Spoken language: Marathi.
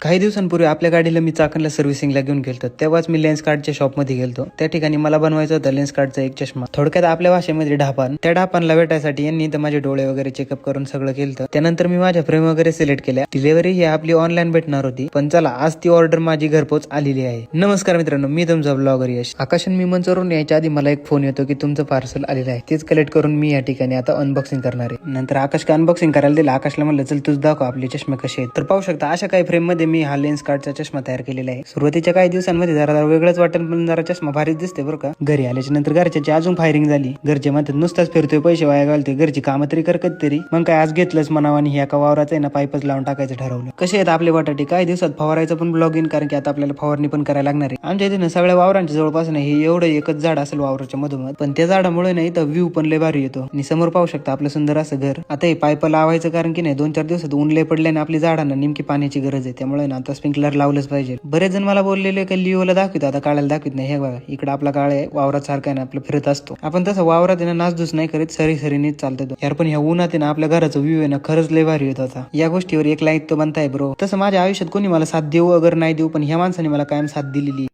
काही दिवसांपूर्वी आपल्या गाडीला मी चाकणला सर्व्हिसिंगला घेऊन गेलतो. तेव्हाच मी लेन्स कार्डच्या शॉपमध्ये गेलतो. त्या ठिकाणी मला बनवायचा होता लेन्स कार्डचा एक चष्मा, थोडक्यात आपल्या भाषेमध्ये ढापान. त्या ढापानला भेटायसाठी यांनी तर माझे डोळे वगैरे चेकअप करून सगळं केलं. त्यानंतर मी माझ्या फ्रेम वगैरे सिलेक्ट केल्या. डिलिव्हरी ही आपली ऑनलाईन भेटणार होती, पण चला आज ती ऑर्डर माझी घरपोच आलेली आहे. नमस्कार मित्रांनो, मी तुमचा ब्लॉगर यश. आकाशन मी मंचवरून यायच्या आधी मला एक फोन येतो की तुमचं पार्सल आलेलं आहे. तेच कलेक्ट करून मी या ठिकाणी आता अनबॉक्सिंग करणार आहे. नंतर आकाश का अनबॉक्सिंग करायला दिलं. आकाशला म्हणलं चल तुझ दाखव आपले चष्मे कसे आहेत. तर पाहू शकता अशा काही फ्रेम मध्ये मी हा लेन्स कार्ड चष्मा तयार केलेला आहे. सुरुवातीच्या काही दिवसांमध्ये जरा वेगळंच वाटेल, पण जरा चष्मा भारीच दिसते बरं का. घरी आल्याच्या नंतर घरच्याची अजून फायरिंग झाली. घरचे म्हणतात नुसताच फिरतोय, पैसे वाया घालतोय, घरची कामं तरी कर कधीतरी. मग काय आज घेतलंच म्हणावं आणि ह्या एका वावराचं आहे ना पाईपच लावून टाकायचं ठरवलं. कसे आहेत आपले बटाटे, काही दिवसात फवारायचं पण ब्लॉग इन, कारण की आता आपल्याला फवारणी पण करायला लागणार आहे. आमच्या इथे ना सगळ्या वावरांच्या जवळपास नाही हे एवढं एकच झाड असेल वावराच्या मधोमध, पण त्या झाडामुळे नाही तर व्ह्यू पण लय भारी येतो. आणि समोर पाहू शकता आपलं सुंदर असं घर. आता हे पाईप लावायचं कारण की नाही 2-4 दिवसात ऊन लय पडले आणि आपली झाडांना नेमकी पाण्याची गरज आहे. त्यामुळे ना आता स्प्रिंकलर लावलंच पाहिजे. बरेच जण मला बोललेले की लिओला दाखवित, आता काळाला दाखवित नाही. हे बघा इकडे आपला काळ आहे, वावरात सारखा ना आपलं फिरत असतो. आपण तसं वावरात ना नासधूस नाही करीत, सरीसरीनेच चालतो यार. पण ह्या उन्हात आहे ना आपल्या घराचा व्ह्यू आहे ना खरंच लय भारी येत होता. या गोष्टीवर एक लाईक तो बनताय ब्रो. तसं माझ्या आयुष्यात कोणी मला साथ देऊ अगर नाही देऊ, पण ह्या माणसाने मला कायम साथ दिलेली.